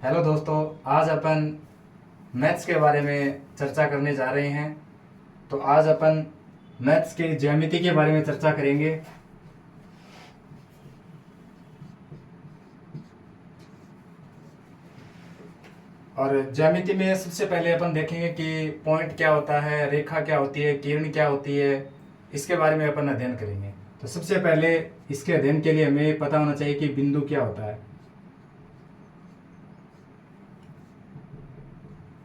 Hello दोस्तों, आज अपन maths के बारे में चर्चा करने जा रहे हैं। तो आज अपन मैथ्स के ज्यामिति के बारे में चर्चा करेंगे। और ज्यामिति में सबसे पहले अपन देखेंगे कि पॉइंट क्या होता है, रेखा क्या होती है, किरण क्या होती है। इसके बारे में अपन अध्ययन करेंगे। तो सबसे पहले इसके अध्ययन के लिए हमें पता होना चाहिए कि बिंदु क्या होता है।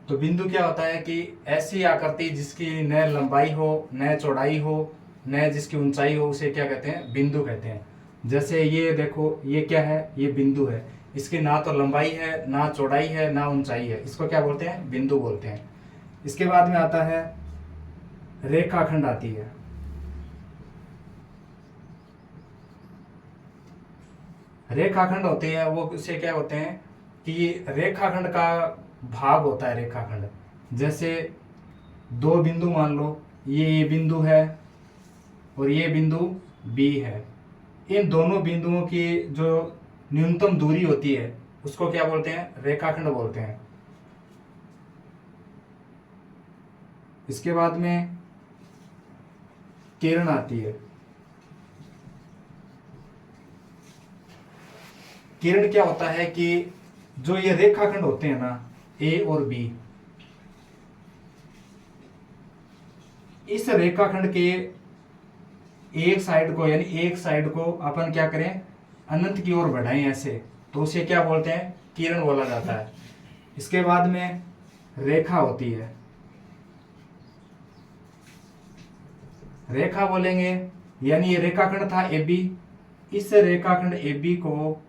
तो बिंदु क्या होता है कि ऐसी आकृति जिसकी न लंबाई हो, न चौड़ाई हो, न जिसकी ऊंचाई हो, उसे क्या कहते हैं? बिंदु कहते हैं। जैसे ये देखो, ये क्या है? ये बिंदु है। इसकी ना तो लंबाई है, ना चौड़ाई है, ना ऊंचाई है। इसको क्या बोलते हैं? बिंदु बोलते हैं। इसके बाद में आता है रेखाखंड आती है। रेखाखंड होते हैं वो उसे क्या होते हैं कि रेखाखंड का भाग होता है। रेखाखंड जैसे दो बिंदु मान लो, ये बिंदु है और ये बिंदु बी है। इन दोनों बिंदुओं की जो न्यूनतम दूरी होती है उसको क्या बोलते हैं? रेखाखंड बोलते हैं। इसके बाद में किरण आती है। किरण क्या होता है कि जो ये रेखाखंड होते हैं ना, ए और बी, इस रेखाखंड के एक साइड को, यानी एक साइड को अपन क्या करें? अनंत की ओर बढ़ाएं ऐसे, तो उसे क्या बोलते हैं? किरण बोला जाता है। इसके बाद में रेखा होती है। रेखा बोलेंगे यानी ये रेखाखंड था ए बी। इस रेखाखंड ए बी को,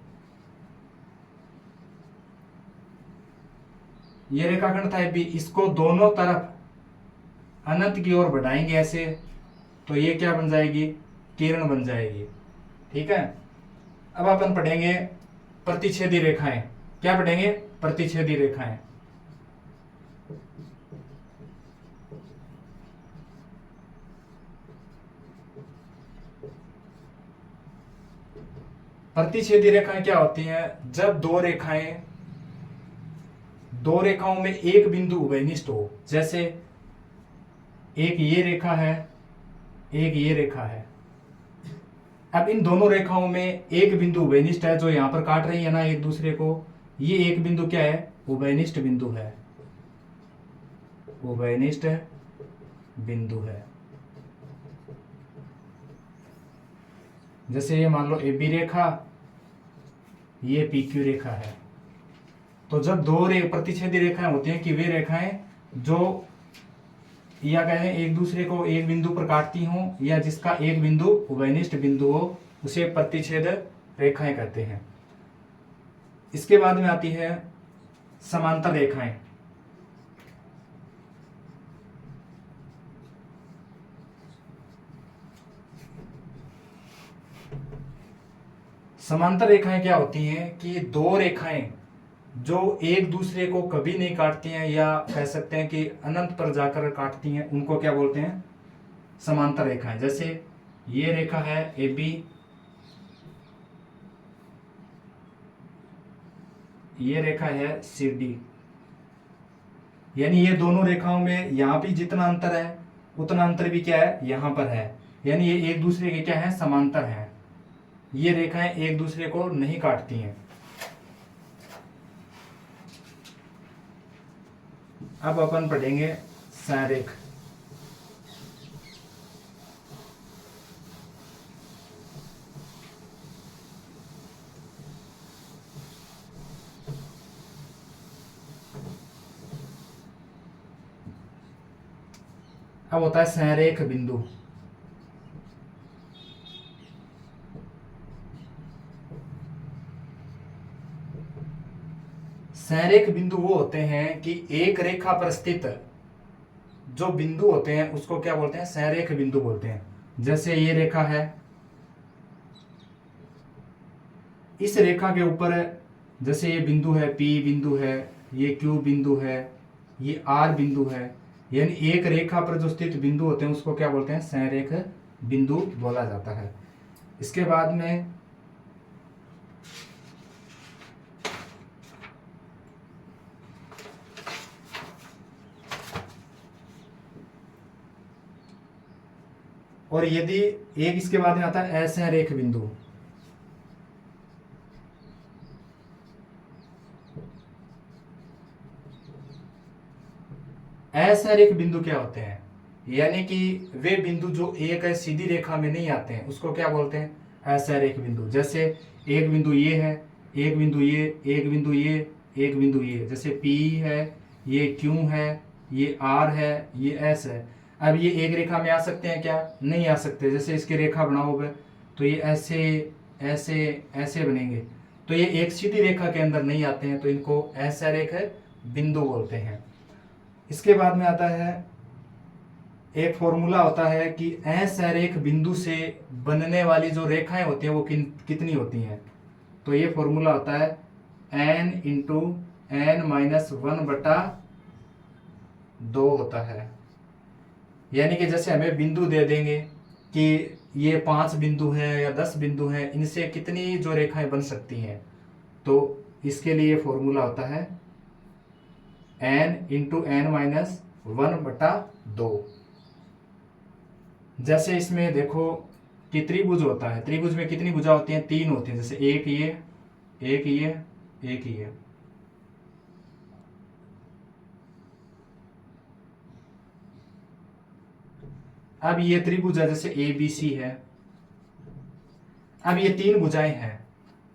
ये रेखाखंड था ए बी, इसको दोनों तरफ अनंत की ओर बढ़ाएंगे ऐसे, तो ये क्या बन जाएगी? किरण बन जाएगी। ठीक है। अब अपन पढ़ेंगे प्रतिच्छेदी रेखाएं। क्या पढ़ेंगे? प्रतिच्छेदी रेखाएं। प्रतिच्छेदी रेखाएं क्या होती हैं? जब दो रेखाओं में एक बिंदु उभयनिष्ठ हो। जैसे एक ये रेखा है, एक ये रेखा है। अब इन दोनों रेखाओं में एक बिंदु उभयनिष्ठ है, जो यहां पर काट रही है ना एक दूसरे को। ये एक बिंदु क्या है? उभयनिष्ठ बिंदु है। उभयनिष्ठ बिंदु है। जैसे ये मान लो ए बी रेखा, ये पी क्यू रेखा है। तो जब दो प्रतिच्छेदी रेखाएं होती हैं कि वे रेखाएं जो या कहें एक दूसरे को एक बिंदु पर काटती हों, या जिसका एक बिंदु उभयनिष्ठ बिंदु हो, उसे प्रतिच्छेद रेखाएं कहते हैं। इसके बाद में आती है समांतर रेखाएं। समांतर रेखाएं क्या होती हैं कि दो रेखाएं जो एक दूसरे को कभी नहीं काटती हैं, या कह सकते हैं कि अनंत पर जाकर काटती हैं, उनको क्या बोलते हैं? समांतर रेखाएं। जैसे ये रेखा है ए बी, ये रेखा है सी डी। यानी ये दोनों रेखाओं में यहां भी जितना अंतर है उतना अंतर भी क्या है? यहां पर है। यानी ये एक दूसरे के क्या है? समांतर हैं। ये रेखाएं एक दूसरे को नहीं काटती हैं। अब अपन पढ़ेंगे संरेख। अब होता है संरेख बिंदु। संरेख बिंदु वो होते हैं कि एक रेखा पर स्थित जो बिंदु होते हैं उसको क्या बोलते हैं? संरेख बिंदु बोलते हैं। जैसे ये रेखा है, इस रेखा के ऊपर जैसे ये बिंदु है, पी बिंदु है, ये क्यू बिंदु है, ये आर बिंदु है। यानी एक रेखा पर जो स्थित बिंदु होते हैं उसको क्या बोलते हैं? संरेख बिंदु बोला जाता है। इसके बाद में और यदि एक इसके बाद में आता है असंरेख बिंदु। असंरेख बिंदु क्या होते हैं? यानी कि वे बिंदु जो एक सीधी रेखा में नहीं आते हैं उसको क्या बोलते हैं? असंरेख बिंदु। जैसे एक बिंदु ये है, एक बिंदु ये, एक बिंदु ये, एक बिंदु ये, जैसे P है, ये Q है, ये R है, ये S है। अब ये एक रेखा में आ सकते हैं क्या? नहीं आ सकते। जैसे इसकी रेखा बनाओगे तो ये ऐसे ऐसे ऐसे बनेंगे, तो ये एक सीधी रेखा के अंदर नहीं आते हैं, तो इनको असंरेख बिंदु बोलते हैं। इसके बाद में आता है एक फॉर्मूला होता है कि असंरेख बिंदु से बनने वाली जो रेखाएं होती हैं वो कितनी होती हैं। तो ये फॉर्मूला होता है n इंटू n माइनस 1/2 होता है। यानी कि जैसे हमें बिंदु दे देंगे कि ये 5 बिंदु हैं या 10 बिंदु हैं, इनसे कितनी जो रेखाएं बन सकती हैं, तो इसके लिए फॉर्मूला होता है n इंटू n माइनस 1/2। जैसे इसमें देखो कि त्रिभुज होता है, त्रिभुज में कितनी भुजा होती हैं? 3 होती हैं। जैसे एक ये, एक ये, एक ये। अब ये त्रिभुज है, जैसे ABC है। अब ये 3 भुजाएं हैं,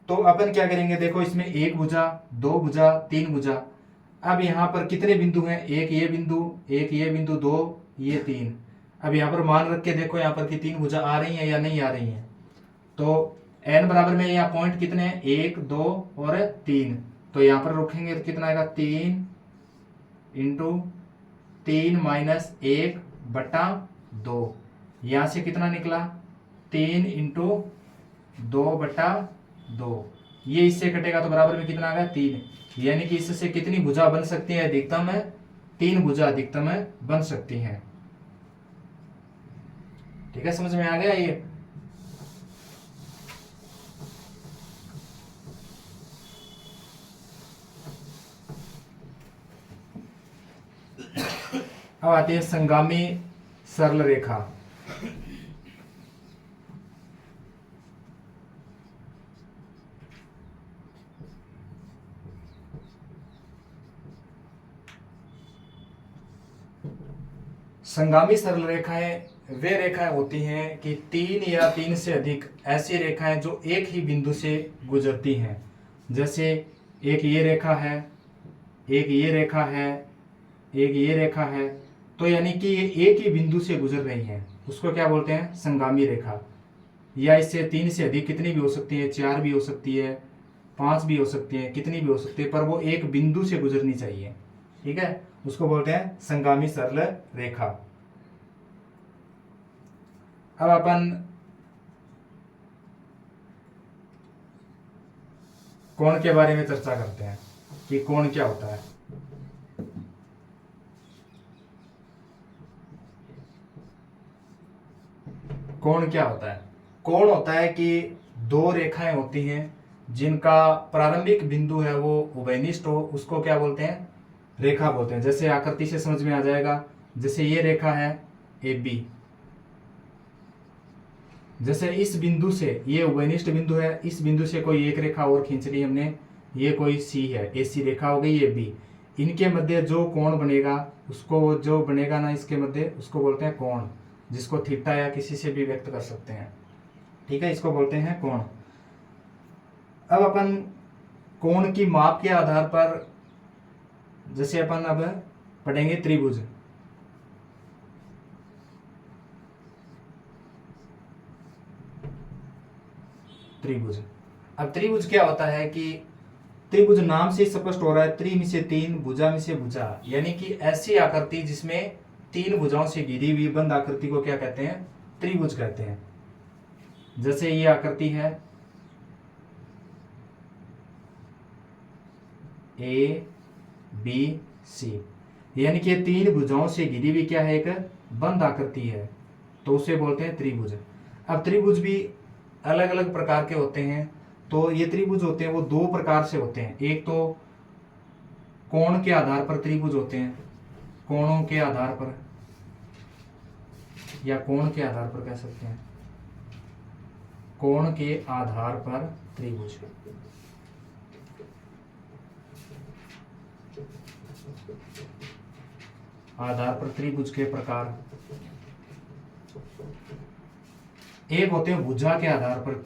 तो अपन क्या करेंगे? देखो इसमें 1 भुजा, 2 भुजा, 3 भुजा। अब यहाँ पर कितने बिंदु हैं? एक ये बिंदु, एक ये बिंदु, 2 ये 3। अब यहाँ पर मान रख के देखो यहाँ पर कि 3 भुजा आ रही हैं या नहीं आ रही हैं। तो n बराबर में यहाँ पॉइंट कितने हैं? 1, 2 और 3। तो यहाँ पर रखेंगे तो कितना आएगा? 3 इंटू 3 माइनस 1/2। यहाँ से कितना निकला? 3 इंटू 2/2। ये इससे कटेगा तो बराबर में कितना आ गया? 3। यानी कि इससे कितनी भुजा बन सकती है? अधिकतम है 3 भुजा अधिकतम है बन सकती हैं। ठीक है, समझ में आ गया ये? अब आती है संगामी सरल रेखा। संगामी सरल रेखाएं वे रेखाएं होती हैं कि 3 या 3 से अधिक ऐसी रेखाएं जो एक ही बिंदु से गुजरती हैं। जैसे एक ये रेखा है, एक ये रेखा है, एक ये रेखा है, तो यानी कि ये एक ही बिंदु से गुजर रही हैं, उसको क्या बोलते हैं? संगामी रेखा। या इससे 3 से अधिक कितनी भी हो सकती है, 4 भी हो सकती है, 5 भी हो सकती है, कितनी भी हो सकती है, पर वो एक बिंदु से गुजरनी चाहिए। ठीक है, उसको बोलते हैं संगामी सरल रेखा। अब अपन कोण के बारे में चर्चा करते हैं कि कोण क्या होता है। कोण क्या होता है? कोण होता है कि 2 रेखाएं होती हैं जिनका प्रारंभिक बिंदु है वो उभयनिष्ठ हो, उसको क्या बोलते हैं? रेखा बोलते हैं। जैसे आकृति से समझ में आ जाएगा, जैसे ये रेखा है AB, जैसे इस बिंदु से, ये उभयनिष्ठ बिंदु है, इस बिंदु से कोई एक रेखा और खींच ली हमने, ये कोई C है, AC रेखा हो गई, ये B। इनके मध्य जो कोण बनेगा, उसको जो बनेगा ना इसके मध्य, उसको बोलते हैं कोण, जिसको थीटा या किसी से भी व्यक्त कर सकते हैं। ठीक है, इसको बोलते हैं कोण। अब अपन कोण की माप के आधार पर, जैसे अपन अब पढ़ेंगे त्रिभुज। त्रिभुज, अब त्रिभुज क्या होता है कि त्रिभुज नाम से स्पष्ट हो रहा है, त्रि में से 3, भुजा में से भुजा, यानी कि ऐसी आकृति जिसमें 3 भुजाओं से घिरी हुई बंद आकृति को क्या कहते हैं? त्रिभुज कहते हैं। जैसे ये आकृति है ABC, यानी कि 3 भुजाओं से घिरी हुई क्या है? एक बंद आकृति है, तो उसे बोलते हैं त्रिभुज। अब त्रिभुज भी अलग अलग प्रकार के होते हैं। तो ये त्रिभुज होते हैं वो 2 प्रकार से होते हैं। एक तो कोण के आधार पर त्रिभुज होते हैं, कोणों के आधार पर, या कोण के आधार पर कह सकते हैं, कोण के आधार पर त्रिभुज। आधार पर त्रिभुज के प्रकार, एक होते हैं भुजा के आधार पर,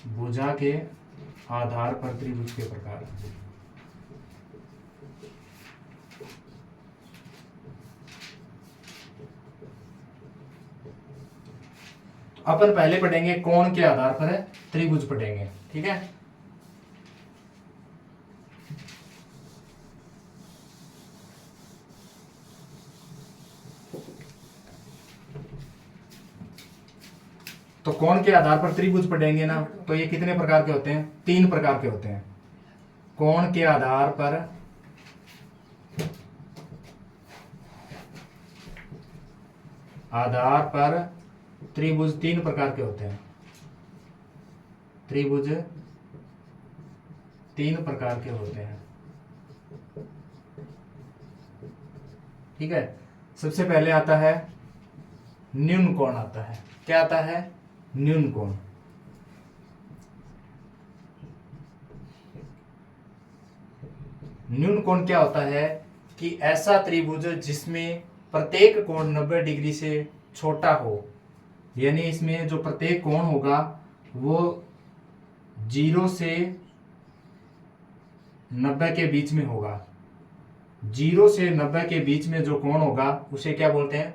भुजा के आधार पर त्रिभुज के प्रकार। अपन पहले पढ़ेंगे कोण के आधार पर त्रिभुज पढ़ेंगे, ठीक है। तो कोण के आधार पर त्रिभुज पढ़ेंगे ना, तो ये कितने प्रकार के होते हैं, 3 प्रकार के होते हैं। कोण के आधार पर त्रिभुज 3 प्रकार के होते हैं। त्रिभुज 3 प्रकार के होते हैं, ठीक है। सबसे पहले आता है न्यून कोण आता है। क्या आता है, न्यून कोण। न्यून कोण क्या होता है कि ऐसा त्रिभुज जिसमें प्रत्येक कोण 90 डिग्री से छोटा हो, यानी इसमें जो प्रत्येक कोण होगा वो 0 से 90 के बीच में होगा। 0 से 90 के बीच में जो कोण होगा उसे क्या बोलते हैं,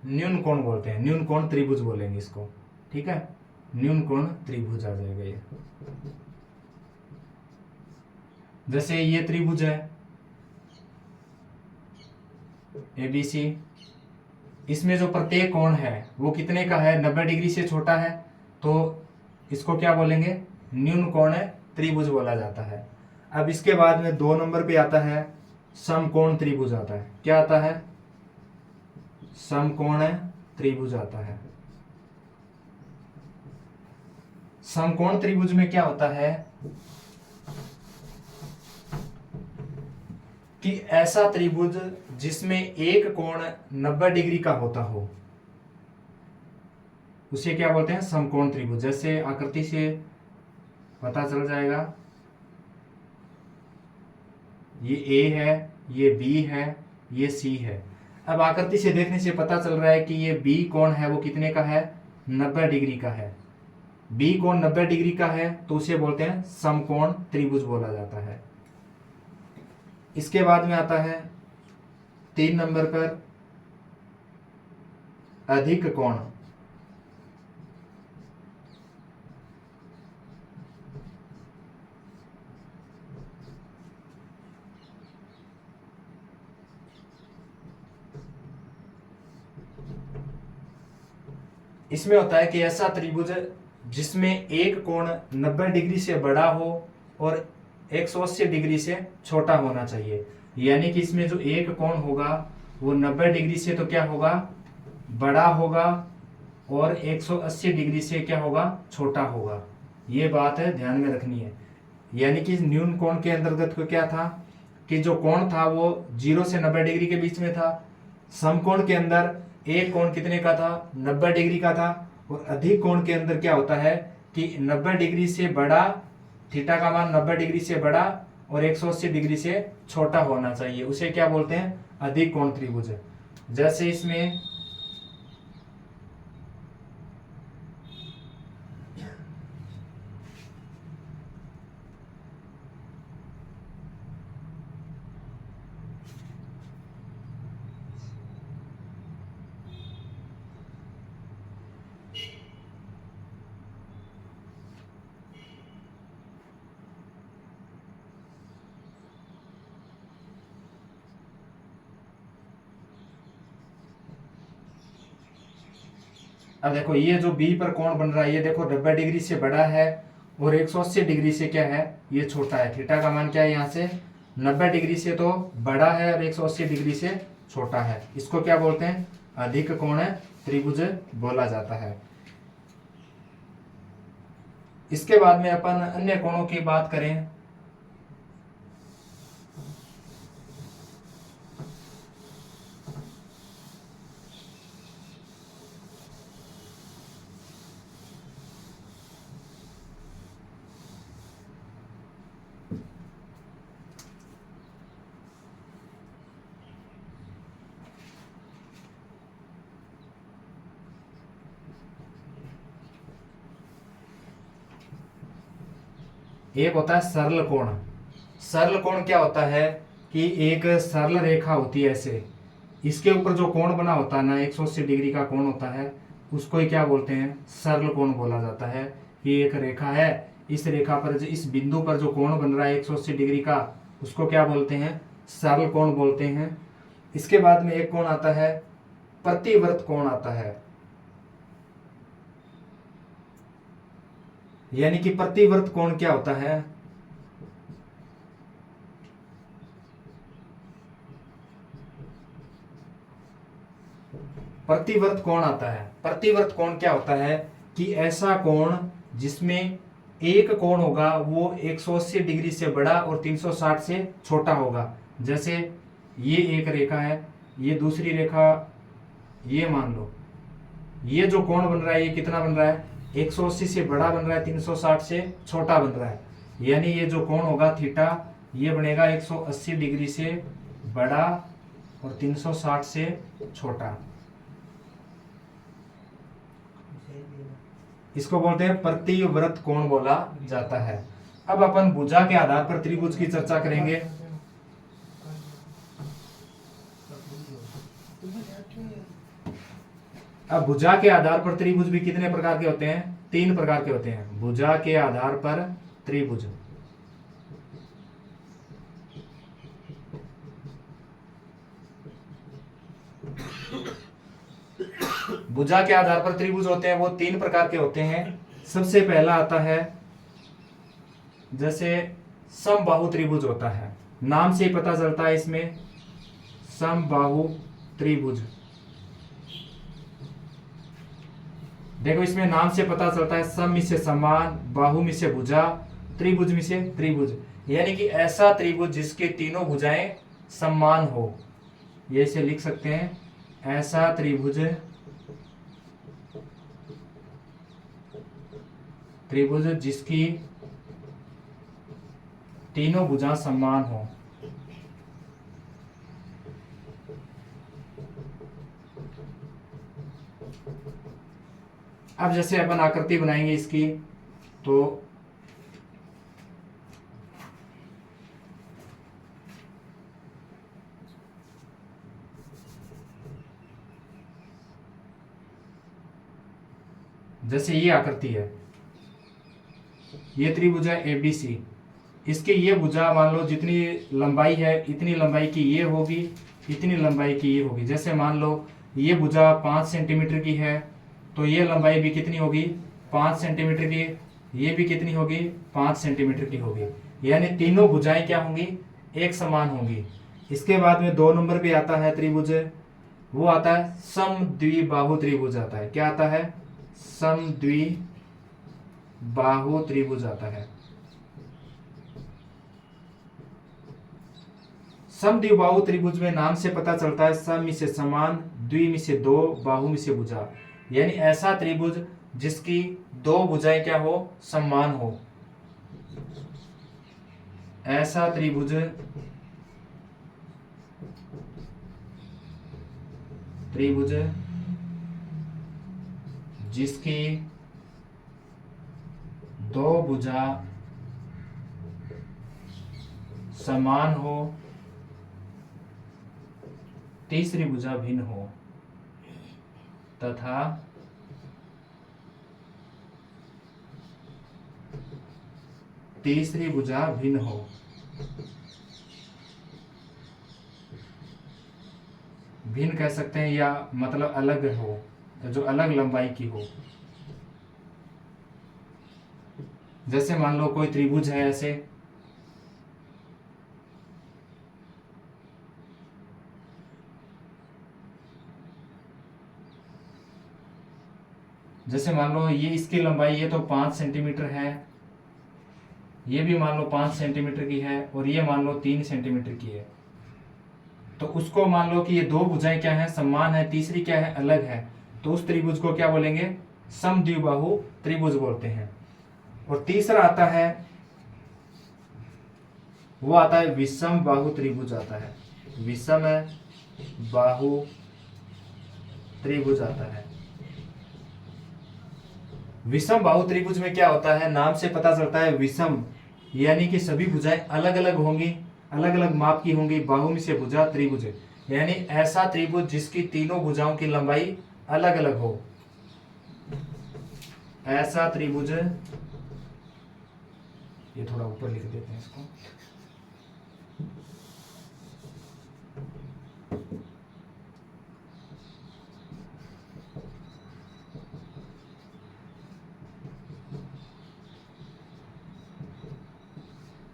न्यून कोण बोलते हैं। न्यून कोण त्रिभुज बोलेंगे इसको, ठीक है। न्यून कोण त्रिभुज आ जाएगा ये। जैसे ये त्रिभुज है ABC, इसमें जो प्रत्येक कोण है वो कितने का है, 90 डिग्री से छोटा है, तो इसको क्या बोलेंगे, न्यून कोण त्रिभुज बोला जाता है। अब इसके बाद में 2 नंबर पे आता है समकोण त्रिभुज आता है। क्या आता है, समकोण त्रिभुज आता है। समकोण त्रिभुज में क्या होता है कि ऐसा त्रिभुज जिसमें एक कोण 90 डिग्री का होता हो उसे क्या बोलते हैं, समकोण त्रिभुज। जैसे आकृति से पता चल जाएगा, ये A है, ये B है, ये C है। अब आकृति से देखने से पता चल रहा है कि ये B कोण है वो कितने का है, 90 डिग्री का है। B कोण 90 डिग्री का है तो उसे बोलते हैं समकोण त्रिभुज बोला जाता है। इसके बाद में आता है 3 नंबर पर अधिक कोण। इसमें होता है कि ऐसा त्रिभुज जिसमें एक कोण 90 डिग्री से बड़ा हो और 180 डिग्री से छोटा होना चाहिए। यानी कि इसमें जो एक कोण होगा वो 90 डिग्री से तो क्या होगा, बड़ा होगा, और 180 डिग्री से क्या होगा, छोटा होगा। ये बात है ध्यान में रखनी है। यानी कि न्यून कोण के अंतर्गत को क्या था कि जो कोण था वो 0 से 90 डिग्री के बीच में था। समकोण के अंदर एक कोण कितने का था, 90 डिग्री का था। और अधिक कोण के अंदर क्या होता है कि 90 डिग्री से बड़ा, थीटा का मान 90 डिग्री से बड़ा और 180 डिग्री से छोटा होना चाहिए, उसे क्या बोलते हैं, अधिक कोण त्रिभुज। जैसे इसमें अब देखो ये जो बी पर कोण बन रहा है ये देखो 90 डिग्री से बड़ा है और 180 डिग्री से क्या है, ये छोटा है। थीटा का मान क्या है, यहाँ से 90 डिग्री से तो बड़ा है और 180 डिग्री से छोटा है। इसको क्या बोलते हैं, अधिक कोण त्रिभुज बोला जाता है। इसके बाद में अपन अन्य कोणों की बात करें एक होता है सरल कोण। सरल कोण क्या होता है कि एक सरल रेखा होती है ऐसे, इसके ऊपर जो कोण बना होता है ना 180 डिग्री का कोण होता है, उसको ही क्या बोलते हैं, सरल कोण बोला जाता है। कि एक रेखा है, इस रेखा पर इस बिंदु पर जो कोण बन रहा है 180 डिग्री का, उसको क्या बोलते हैं, सरल कोण बोलते हैं। इसके बाद में एक कोण आता है प्रतिवर्त कोण आता है। यानी कि प्रतिवर्त कोण क्या होता है, प्रतिवर्त कोण आता है। प्रतिवर्त कोण क्या होता है कि ऐसा कोण जिसमें एक कोण होगा वो 180 डिग्री से बड़ा और 360 से छोटा होगा। जैसे ये एक रेखा है, ये दूसरी रेखा, ये मान लो ये जो कोण बन रहा है ये कितना बन रहा है, 180 से बड़ा बन रहा है, 360 से छोटा बन रहा है। यानी ये जो कोण होगा थीटा, ये बनेगा 180 डिग्री से बड़ा और 360 से छोटा। इसको बोलते हैं प्रतिव्रत कोण बोला जाता है। अब अपन भुजा के आधार पर त्रिभुज की चर्चा करेंगे। अब भुजा के आधार पर त्रिभुज भी कितने प्रकार के होते हैं, 3 प्रकार के होते हैं। भुजा के आधार पर त्रिभुज, भुजा के आधार पर त्रिभुज होते हैं वो 3 प्रकार के होते हैं। सबसे पहला आता है जैसे समबाहु त्रिभुज होता है, नाम से ही पता चलता है इसमें समबाहु त्रिभुज। देखो इसमें नाम से पता चलता है सम में से समान, बाहु में से भुजा, त्रिभुज में से त्रिभुज। यानी कि ऐसा त्रिभुज जिसके तीनों भुजाएं समान हो, ये इसे लिख सकते हैं, ऐसा त्रिभुज, त्रिभुज जिसकी तीनों भुजा समान हो। अब जैसे अपन आकृति बनाएंगे इसकी, तो जैसे ये आकृति है, ये त्रिभुज है ABC। इसके ये भुजा मान लो जितनी लंबाई है इतनी लंबाई की ये होगी, इतनी लंबाई की ये होगी। जैसे मान लो ये भुजा 5 सेंटीमीटर की है, तो ये लंबाई भी कितनी होगी, 5 सेंटीमीटर की। ये भी कितनी होगी, 5 सेंटीमीटर की होगी। यानी तीनों भुजाएं क्या होंगी, एक समान होंगी। इसके बाद में 2 नंबर पे आता है त्रिभुज, वो आता है समद्विबाहु त्रिभुज आता है। क्या आता है, समद्विबाहु त्रिभुज आता है। समद्विबाहु त्रिभुज में नाम से पता चलता है सम में से समान, द्वि में से दो, बाहु में से भुजा। यानी ऐसा त्रिभुज जिसकी 2 भुजाएं क्या हो, समान हो। ऐसा त्रिभुज जिसकी 2 भुजा समान हो, तीसरी भुजा भिन्न हो, तथा तीसरी भुजा भिन्न हो। भिन्न कह सकते हैं या मतलब अलग हो, जो अलग लंबाई की हो। जैसे मान लो कोई त्रिभुज है ऐसे, जैसे मान लो ये इसकी लंबाई ये तो 5 सेंटीमीटर है, ये भी मान लो 5 सेंटीमीटर की है, और ये मान लो 3 सेंटीमीटर की है। तो उसको मान लो कि ये 2 भुजाएं क्या है, समान है, तीसरी क्या है, अलग है। तो उस त्रिभुज को क्या बोलेंगे, समद्विबाहु त्रिभुज बोलते हैं। और तीसरा आता है, वो आता है विषम बाहु त्रिभुज आता है। विषम बाहु त्रिभुज आता है। विषम बाहु त्रिभुज में क्या होता है, नाम से पता चलता है विषम, यानी कि सभी भुजाएं अलग अलग होंगी, अलग अलग माप की होंगी। बाहुमिश्य भुजा त्रिभुज, यानी ऐसा त्रिभुज जिसकी तीनों भुजाओं की लंबाई अलग अलग हो। ऐसा त्रिभुज, ये थोड़ा ऊपर लिख देते हैं इसको।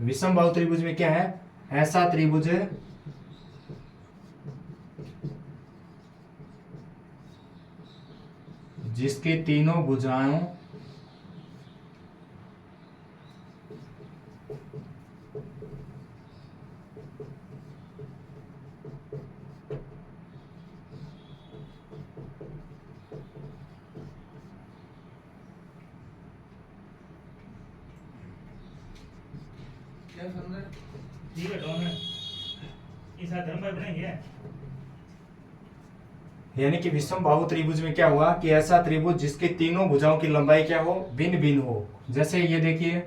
विषम बाहु त्रिभुज में क्या है? ऐसा त्रिभुज जिसके तीनों भुजाओं क्या समझे? ठीक है डॉन है इस धर्म भाई बनाएंगे। यानी कि विषम बाहु त्रिभुज में क्या हुआ कि ऐसा त्रिभुज जिसके तीनों भुजाओं की लंबाई क्या हो? भिन्न भिन्न हो। जैसे ये देखिए,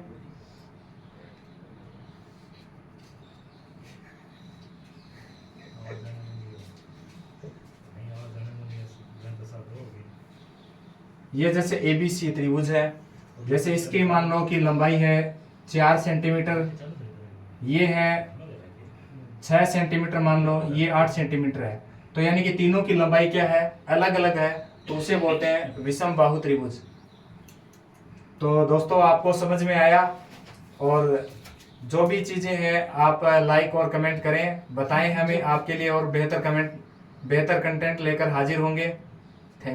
ये जैसे एबीसी त्रिभुज है, जैसे इसकी मान लो कि लंबाई है 4 सेंटीमीटर, ये है 6 सेंटीमीटर, मान लो ये 8 सेंटीमीटर है। तो यानी कि तीनों की लंबाई क्या है? अलग अलग है, तो उसे बोलते हैं विषम बाहु त्रिभुज। तो दोस्तों आपको समझ में आया, और जो भी चीजें हैं आप लाइक और कमेंट करें, बताएं हमें, आपके लिए और बेहतर कंटेंट लेकर हाजिर होंगे।